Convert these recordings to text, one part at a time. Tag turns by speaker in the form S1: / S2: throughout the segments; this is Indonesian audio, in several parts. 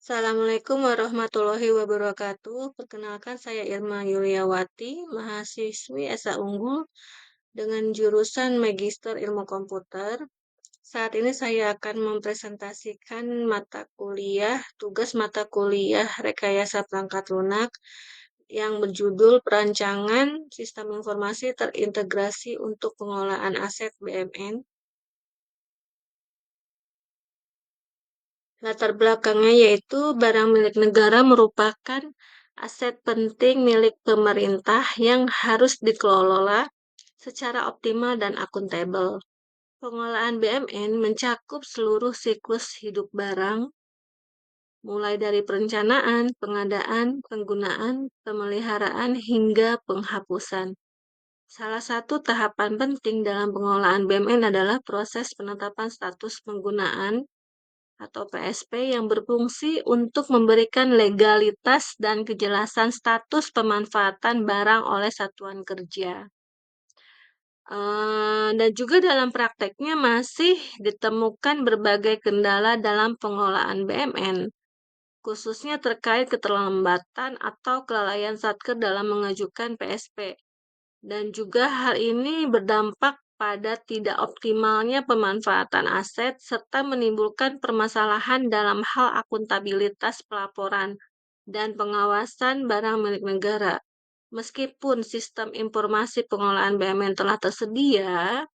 S1: Assalamualaikum warahmatullahi wabarakatuh. Perkenalkan saya Irma Yuliawati, mahasiswi Esa Unggul dengan jurusan Magister Ilmu Komputer. Saat ini saya akan mempresentasikan tugas mata kuliah Rekayasa Perangkat Lunak yang berjudul Perancangan Sistem Informasi Terintegrasi untuk Pengelolaan Aset BMN. Latar belakangnya yaitu barang milik negara merupakan aset penting milik pemerintah yang harus dikelola secara optimal dan akuntabel. Pengelolaan BMN mencakup seluruh siklus hidup barang, mulai dari perencanaan, pengadaan, penggunaan, pemeliharaan, hingga penghapusan. Salah satu tahapan penting dalam pengelolaan BMN adalah proses penetapan status penggunaan atau PSP yang berfungsi untuk memberikan legalitas dan kejelasan status pemanfaatan barang oleh satuan kerja. Dan juga dalam prakteknya masih ditemukan berbagai kendala dalam pengelolaan BMN, khususnya terkait keterlambatan atau kelalaian Satker dalam mengajukan PSP. Dan juga hal ini berdampak pada tidak optimalnya pemanfaatan aset serta menimbulkan permasalahan dalam hal akuntabilitas pelaporan dan pengawasan barang milik negara. Meskipun sistem informasi pengelolaan BUMN telah tersedia,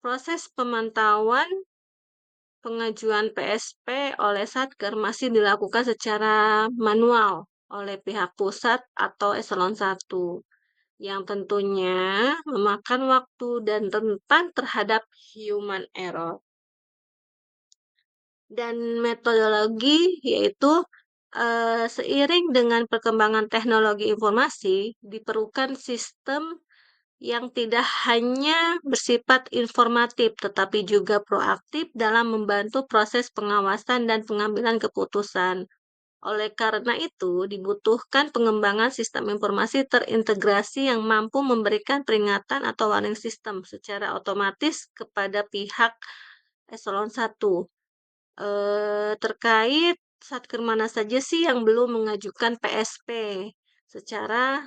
S1: proses pemantauan pengajuan PSP oleh Satker masih dilakukan secara manual oleh pihak pusat atau eselon 1. Yang tentunya memakan waktu dan rentan terhadap human error. Dan metodologi yaitu seiring dengan perkembangan teknologi informasi, diperlukan sistem yang tidak hanya bersifat informatif, tetapi juga proaktif dalam membantu proses pengawasan dan pengambilan keputusan. Oleh karena itu, dibutuhkan pengembangan sistem informasi terintegrasi yang mampu memberikan peringatan atau warning system secara otomatis kepada pihak eselon 1. Terkait satker mana saja sih yang belum mengajukan PSP secara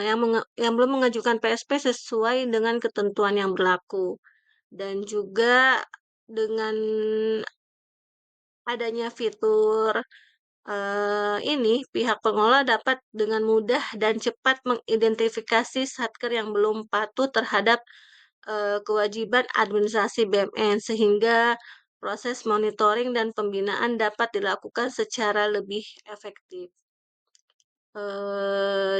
S1: yang belum mengajukan PSP sesuai dengan ketentuan yang berlaku, dan juga dengan adanya fitur ini pihak pengelola dapat dengan mudah dan cepat mengidentifikasi satker yang belum patuh terhadap kewajiban administrasi BUMN sehingga proses monitoring dan pembinaan dapat dilakukan secara lebih efektif.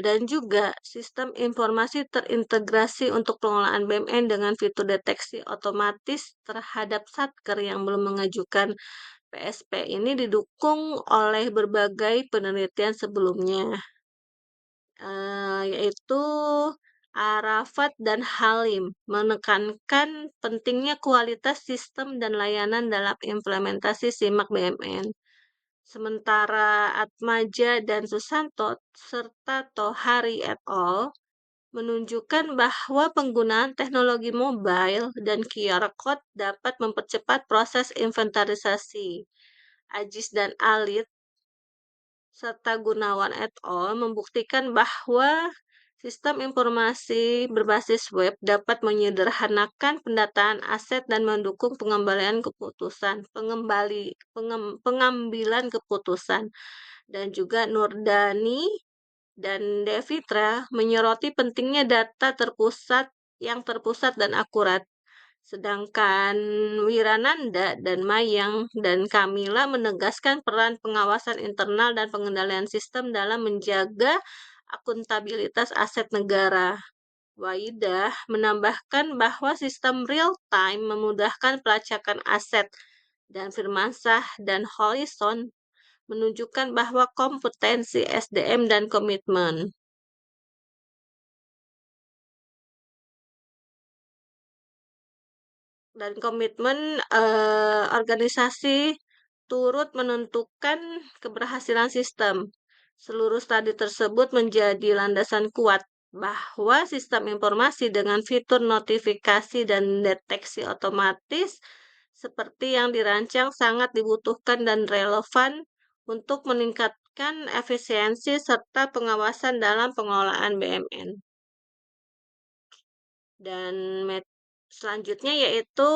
S1: Dan juga sistem informasi terintegrasi untuk pengelolaan BUMN dengan fitur deteksi otomatis terhadap satker yang belum mengajukan PSP ini didukung oleh berbagai penelitian sebelumnya, yaitu Arafat dan Halim menekankan pentingnya kualitas sistem dan layanan dalam implementasi SIMAK BUMN. Sementara Atmaja dan Susanto serta Tohari et al. Menunjukkan bahwa penggunaan teknologi mobile dan QR code dapat mempercepat proses inventarisasi. Ajis dan Alit serta Gunawan et al. Membuktikan bahwa sistem informasi berbasis web dapat menyederhanakan pendataan aset dan mendukung pengambilan keputusan. Dan juga Nurdani dan Devitra menyoroti pentingnya data terpusat dan akurat. Sedangkan Wirananda dan Mayang dan Kamila menegaskan peran pengawasan internal dan pengendalian sistem dalam menjaga akuntabilitas aset negara. Waidah menambahkan bahwa sistem real-time memudahkan pelacakan aset, dan Firmansyah dan Horizon menunjukkan bahwa kompetensi SDM dan komitmen organisasi turut menentukan keberhasilan sistem. Seluruh studi tersebut menjadi landasan kuat bahwa sistem informasi dengan fitur notifikasi dan deteksi otomatis seperti yang dirancang sangat dibutuhkan dan relevan untuk meningkatkan efisiensi serta pengawasan dalam pengelolaan BMN. Dan selanjutnya yaitu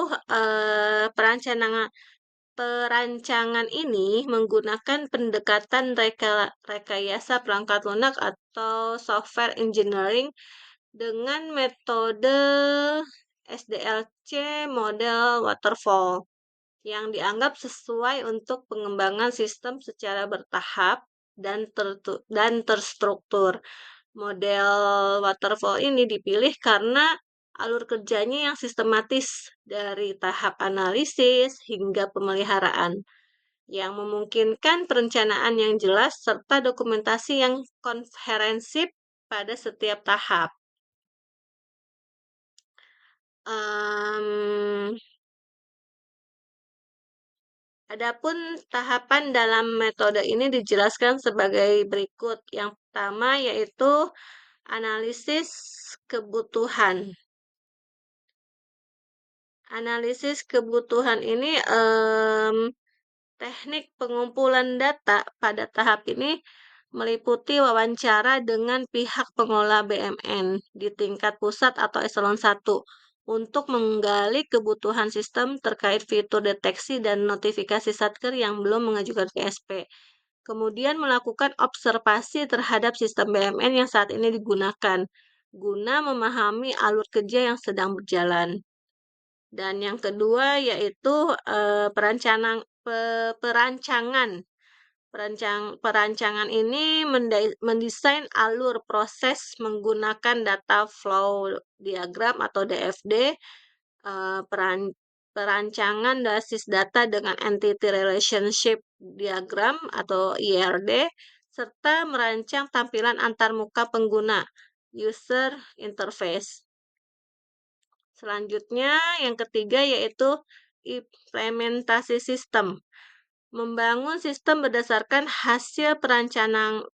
S1: perancangan ini menggunakan pendekatan rekayasa perangkat lunak atau software engineering dengan metode SDLC model waterfall yang dianggap sesuai untuk pengembangan sistem secara bertahap dan terstruktur. Model waterfall ini dipilih karena alur kerjanya yang sistematis dari tahap analisis hingga pemeliharaan, yang memungkinkan perencanaan yang jelas serta dokumentasi yang komprehensif pada setiap tahap. Em, Adapun tahapan dalam metode ini dijelaskan sebagai berikut. Yang pertama yaitu analisis kebutuhan. Analisis kebutuhan ini teknik pengumpulan data pada tahap ini meliputi wawancara dengan pihak pengelola BMN di tingkat pusat atau eselon 1 untuk menggali kebutuhan sistem terkait fitur deteksi dan notifikasi Satker yang belum mengajukan PSP. Kemudian melakukan observasi terhadap sistem BMN yang saat ini digunakan guna memahami alur kerja yang sedang berjalan. Dan yang kedua yaitu perancangan. Perancangan ini mendesain alur proses menggunakan data flow diagram atau DFD, perancangan basis data dengan entity relationship diagram atau IRD, serta merancang tampilan antarmuka pengguna user interface. Selanjutnya, yang ketiga yaitu implementasi sistem. Membangun sistem berdasarkan hasil perancangan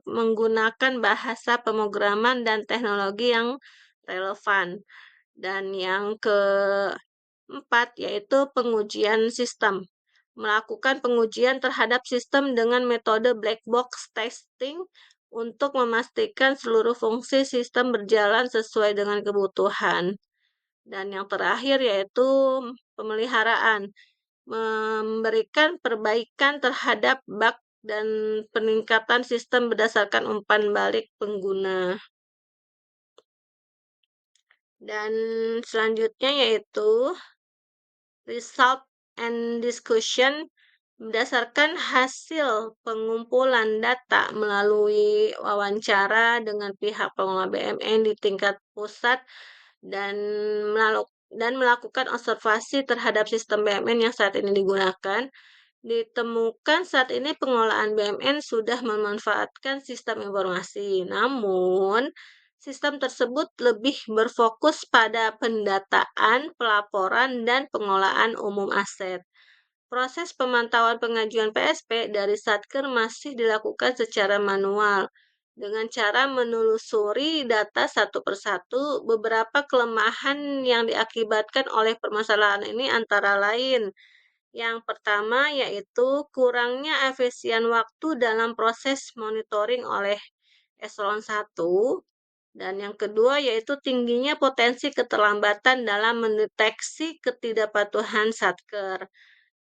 S1: menggunakan bahasa pemrograman dan teknologi yang relevan. Dan yang keempat yaitu pengujian sistem. Melakukan pengujian terhadap sistem dengan metode black box testing untuk memastikan seluruh fungsi sistem berjalan sesuai dengan kebutuhan. Dan yang terakhir yaitu pemeliharaan, memberikan perbaikan terhadap bug dan peningkatan sistem berdasarkan umpan balik pengguna. Dan selanjutnya yaitu result and discussion. Berdasarkan hasil pengumpulan data melalui wawancara dengan pihak pengelola BMN di tingkat pusat dan melakukan observasi terhadap sistem BMN yang saat ini digunakan, ditemukan saat ini pengelolaan BMN sudah memanfaatkan sistem informasi. Namun, sistem tersebut lebih berfokus pada pendataan, pelaporan, dan pengelolaan umum aset. Proses pemantauan pengajuan PSP dari Satker masih dilakukan secara manual dengan cara menelusuri data satu persatu. Beberapa kelemahan yang diakibatkan oleh permasalahan ini antara lain. Yang pertama yaitu kurangnya efisien waktu dalam proses monitoring oleh eselon 1. Dan yang kedua yaitu tingginya potensi keterlambatan dalam mendeteksi ketidakpatuhan Satker.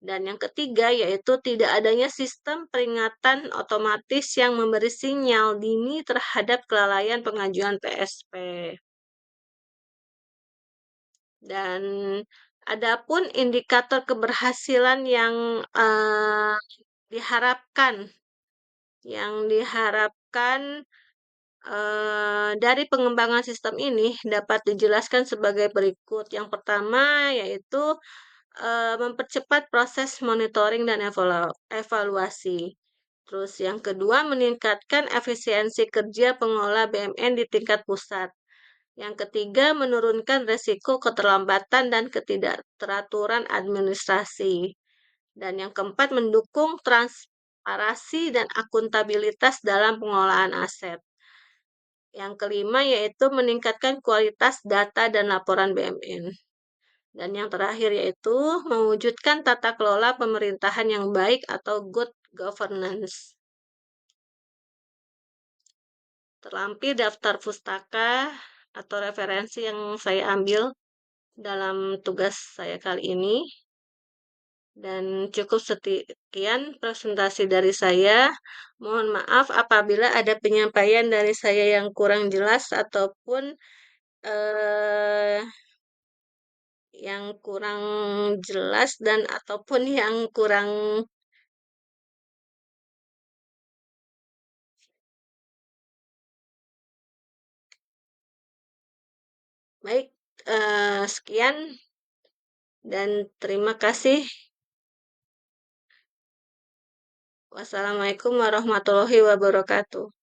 S1: Dan yang ketiga yaitu tidak adanya sistem peringatan otomatis yang memberi sinyal dini terhadap kelalaian pengajuan PSP. Dan adapun indikator keberhasilan yang diharapkan dari pengembangan sistem ini dapat dijelaskan sebagai berikut. Yang pertama yaitu mempercepat proses monitoring dan evaluasi. Terus yang kedua, meningkatkan efisiensi kerja pengelola BMN di tingkat pusat. Yang ketiga, menurunkan resiko keterlambatan dan ketidakteraturan administrasi. Dan yang keempat, mendukung transparansi dan akuntabilitas dalam pengelolaan aset. Yang kelima yaitu meningkatkan kualitas data dan laporan BMN. Dan yang terakhir yaitu mewujudkan tata kelola pemerintahan yang baik atau good governance. Terlampir daftar pustaka atau referensi yang saya ambil dalam tugas saya kali ini. Dan cukup sekian presentasi dari saya. Mohon maaf apabila ada penyampaian dari saya yang kurang jelas ataupun eh, yang kurang jelas dan ataupun yang kurang baik. Sekian dan terima kasih. Wassalamualaikum warahmatullahi wabarakatuh.